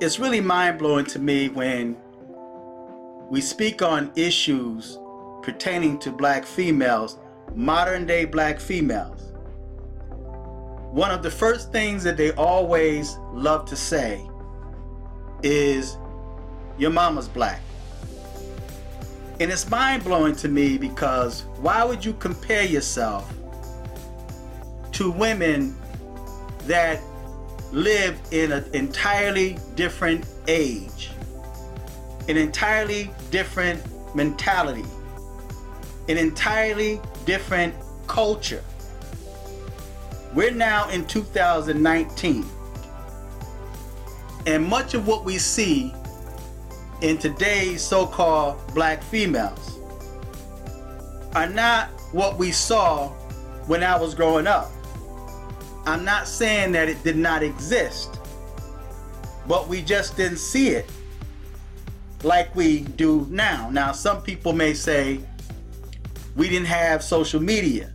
It's really mind-blowing to me when we speak on issues pertaining to black females, modern day black females. One of the first things that they always love to say is, your mama's black. And it's mind-blowing to me because why would you compare yourself to women that live in an entirely different age, an entirely different mentality, an entirely different culture? We're now in 2019, and much of what we see in today's so-called black females are not what we saw when I was growing up. I'm not saying that it did not exist, but we just didn't see it like we do now. Now, some people may say we didn't have social media.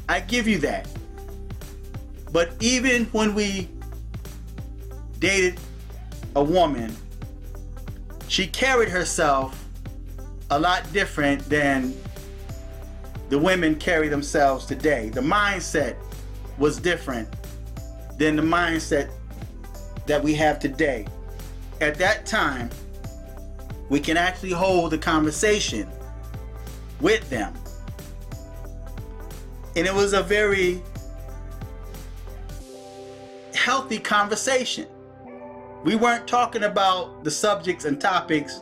I give you that. But even when we dated a woman, she carried herself a lot different than the women carry themselves today. The mindset was different than the mindset that we have today. At that time, we can actually hold a conversation with them. And it was a very healthy conversation. We weren't talking about the subjects and topics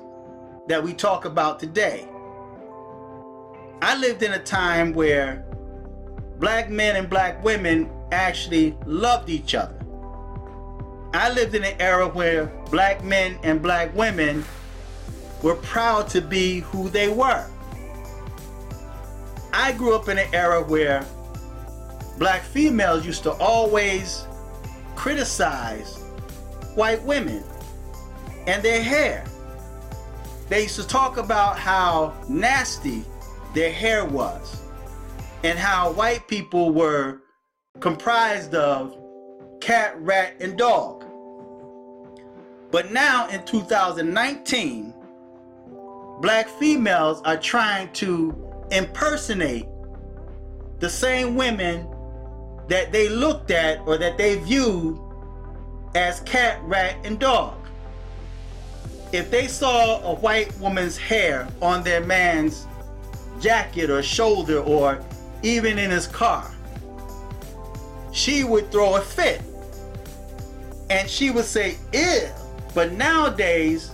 that we talk about today. I lived in a time where black men and black women actually loved each other. I lived in an era where black men and black women were proud to be who they were. I grew up in an era where black females used to always criticize white women and their hair. They used to talk about how nasty their hair was and how white people were comprised of cat, rat, and dog. But now in 2019, black females are trying to impersonate the same women that they looked at or that they viewed as cat, rat, and dog. If they saw a white woman's hair on their man's jacket or shoulder or even in his car, she would throw a fit and she would say, ew. But nowadays,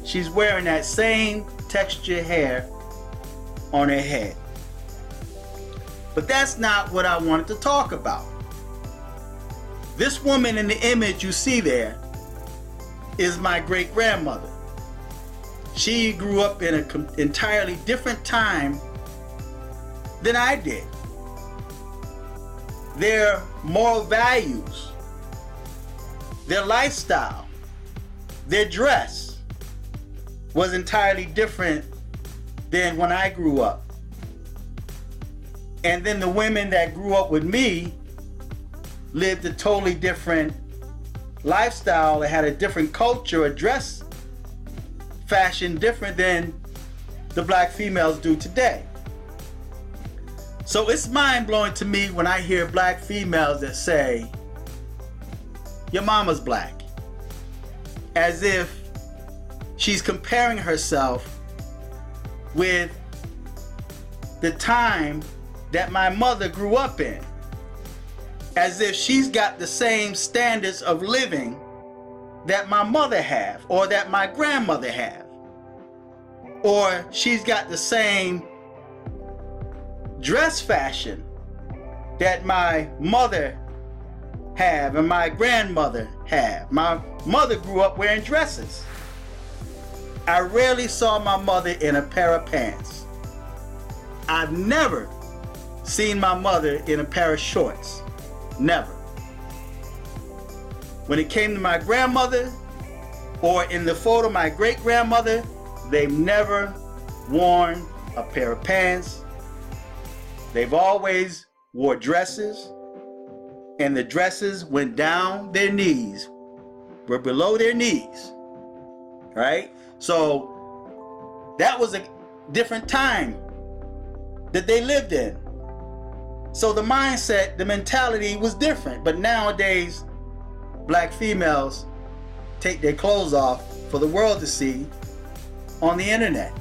she's wearing that same textured hair on her head. But that's not what I wanted to talk about. This woman in the image you see there is my great-grandmother. She grew up in an entirely different time than I did. Their moral values, their lifestyle, their dress was entirely different than when I grew up. And then the women that grew up with me lived a totally different lifestyle. They had a different culture, a dress fashion different than the black females do today. So it's mind-blowing to me when I hear black females that say, your mama's black, as if she's comparing herself with the time that my mother grew up in, as if she's got the same standards of living that my mother have or that my grandmother have, or she's got the same dress fashion that my mother have and my grandmother have. My mother grew up wearing dresses. I rarely saw my mother in a pair of pants. I've never seen my mother in a pair of shorts. Never. When it came to my grandmother, or in the photo my great-grandmother, they've never worn a pair of pants. They've always wore dresses, and the dresses went down their knees were below their knees, right? So that was a different time that they lived in. So the mindset, the mentality was different. But nowadays, black females take their clothes off for the world to see on the internet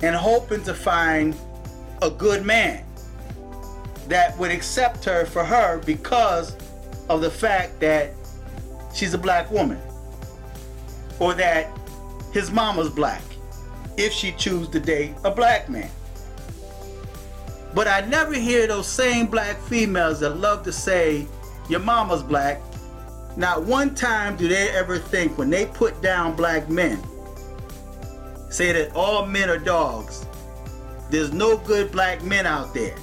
and hoping to find a good man that would accept her for her because of the fact that she's a black woman, or that his mama's black, if she chooses to date a black man. But I never hear those same black females that love to say, your mama's black. Not one time do they ever think, when they put down black men, say that all men are dogs. There's no good black men out there.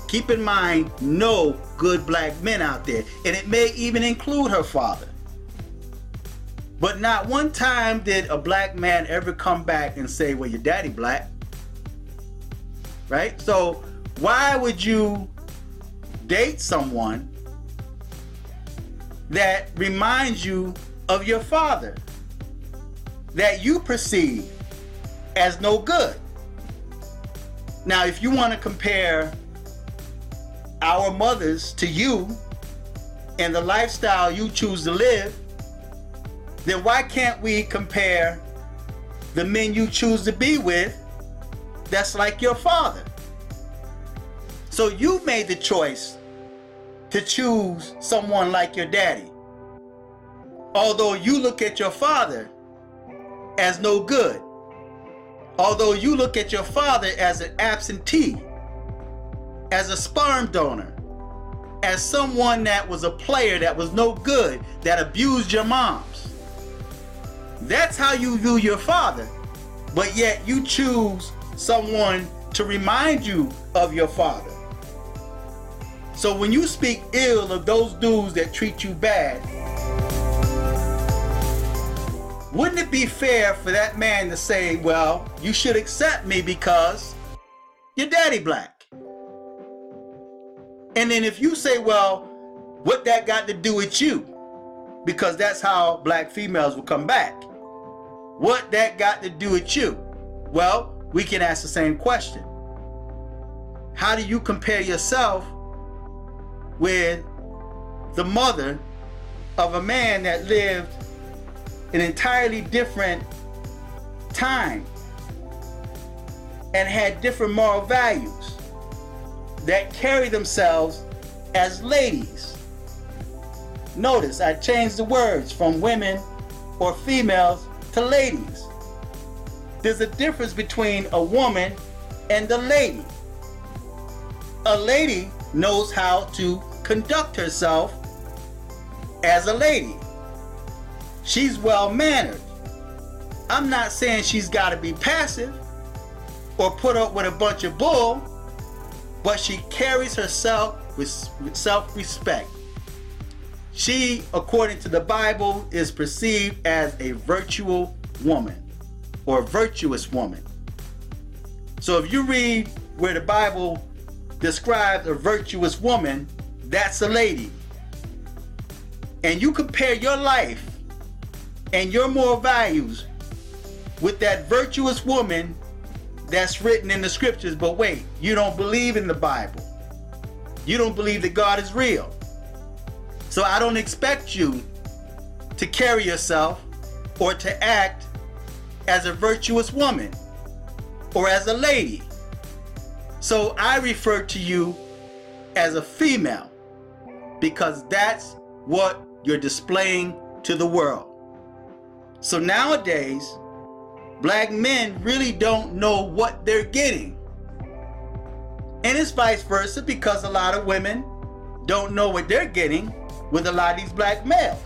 Keep in mind, no good black men out there. And it may even include her father. But not one time did a black man ever come back and say, well, your daddy black. Right? So why would you date someone that reminds you of your father, that you perceive as no good? Now, if you want to compare our mothers to you and the lifestyle you choose to live, then why can't we compare the men you choose to be with that's like your father? So you made the choice to choose someone like your daddy, although you look at your father as no good, although you look at your father as an absentee, as a sperm donor, as someone that was a player that was no good, that abused your moms. That's how you view your father, but yet you choose someone to remind you of your father. So when you speak ill of those dudes that treat you bad, wouldn't it be fair for that man to say, well, you should accept me because your daddy black? And then if you say, well, what that got to do with you? Because that's how black females will come back. What that got to do with you? Well, we can ask the same question. How do you compare yourself with the mother of a man that lived an entirely different time and had different moral values, that carry themselves as ladies? Notice I changed the words from women or females to ladies. There's a difference between a woman and a lady. A lady knows how to conduct herself as a lady. She's well-mannered. I'm not saying she's got to be passive or put up with a bunch of bull, but she carries herself with self-respect. She, according to the Bible, is perceived as a virtuous woman or virtuous woman. So if you read where the Bible describes a virtuous woman, that's a lady. And you compare your life and your moral values with that virtuous woman that's written in the scriptures. But wait, you don't believe in the Bible. You don't believe that God is real. So I don't expect you to carry yourself or to act as a virtuous woman or as a lady. So I refer to you as a female because that's what you're displaying to the world. So nowadays, black men really don't know what they're getting. And it's vice versa, because a lot of women don't know what they're getting with a lot of these black males.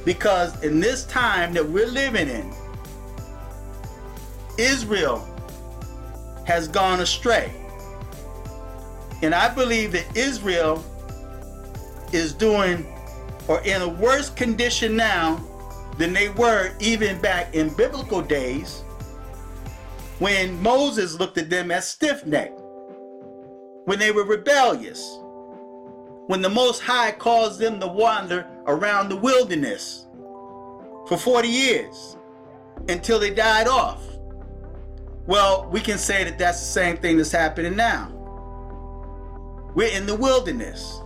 Because in this time that we're living in, Israel has gone astray. And I believe that Israel is doing, or in a worse condition now than they were even back in biblical days, when Moses looked at them as stiff-necked, when they were rebellious, when the Most High caused them to wander around the wilderness for 40 years until they died off? Well, we can say that that's the same thing that's happening now. We're in the wilderness,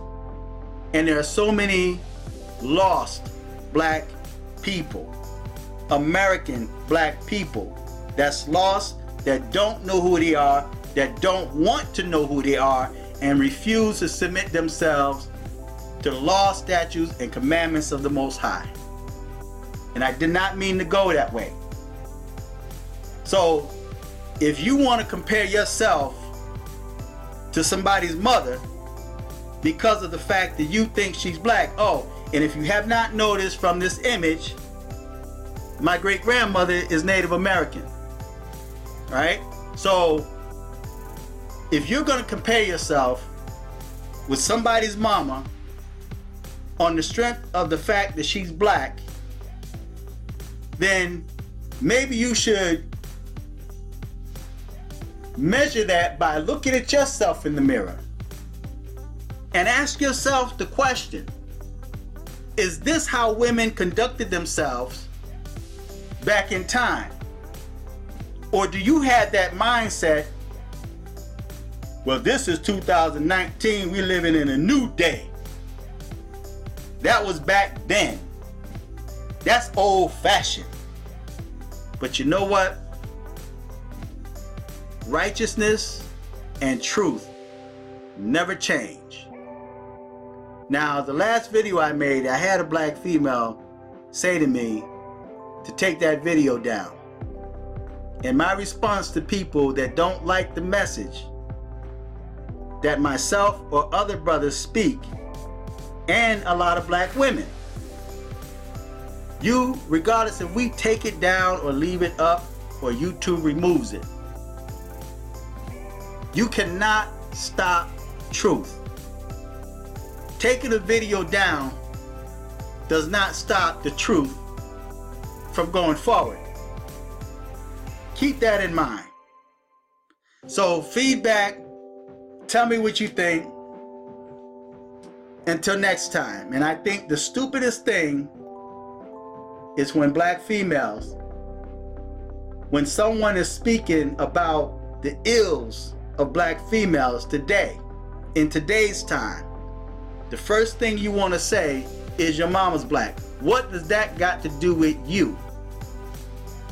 and there are so many lost black people, American black people that's lost, that don't know who they are, that don't want to know who they are, and refuse to submit themselves to the law, statutes, and commandments of the Most High. And I did not mean to go that way. So if you want to compare yourself to somebody's mother because of the fact that you think she's black, oh, and if you have not noticed from this image, my great-grandmother is Native American, right? So if you're going to compare yourself with somebody's mama on the strength of the fact that she's black, then maybe you should measure that by looking at yourself in the mirror and ask yourself the question, is this how women conducted themselves back in time? Or do you have that mindset, well, this is 2019, we're living in a new day. That was back then. That's old-fashioned. But you know what? Righteousness and truth never change. Now, the last video I made, I had a black female say to me to take that video down. And my response to people that don't like the message that myself or other brothers speak, and a lot of black women, you, regardless if we take it down or leave it up or YouTube removes it, you cannot stop truth. Taking a video down does not stop the truth from going forward. Keep that in mind. So feedback, tell me what you think. Until next time. And I think the stupidest thing is when black females, when someone is speaking about the ills of black females today, in today's time, the first thing you want to say is your mama's black. What does that got to do with you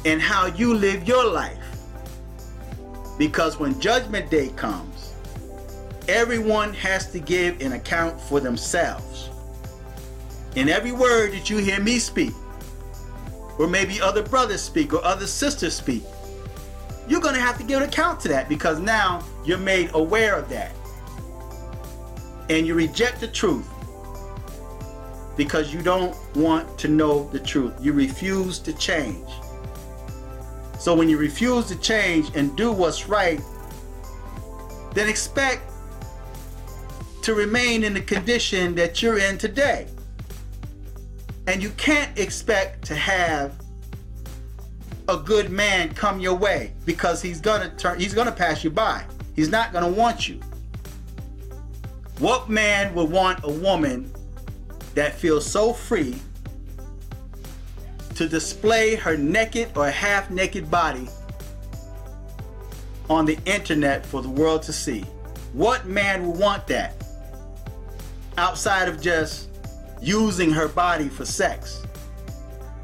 and how you live your life? Because when Judgment Day comes, everyone has to give an account for themselves. And every word that you hear me speak, or maybe other brothers speak, or other sisters speak, you're going to have to give an account to that, because now you're made aware of that. And you reject the truth because you don't want to know the truth. You refuse to change. So when you refuse to change and do what's right, then expect to remain in the condition that you're in today. And you can't expect to have a good man come your way, because he's gonna pass you by. He's not gonna want you. What man would want a woman that feels so free to display her naked or half-naked body on the internet for the world to see? What man would want that, outside of just using her body for sex,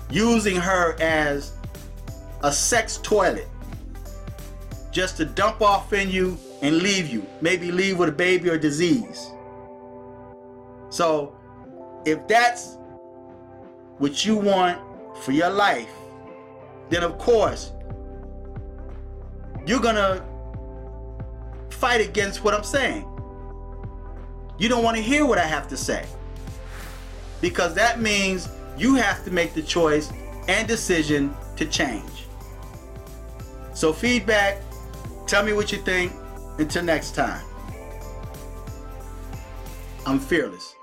using her as a sex toilet, just to dump off in you and leave you, maybe leave with a baby or disease? So if that's what you want for your life, then of course you're gonna fight against what I'm saying. You don't want to hear what I have to say, because that means you have to make the choice and decision to change. So feedback, tell me what you think. Until next time, I'm fearless.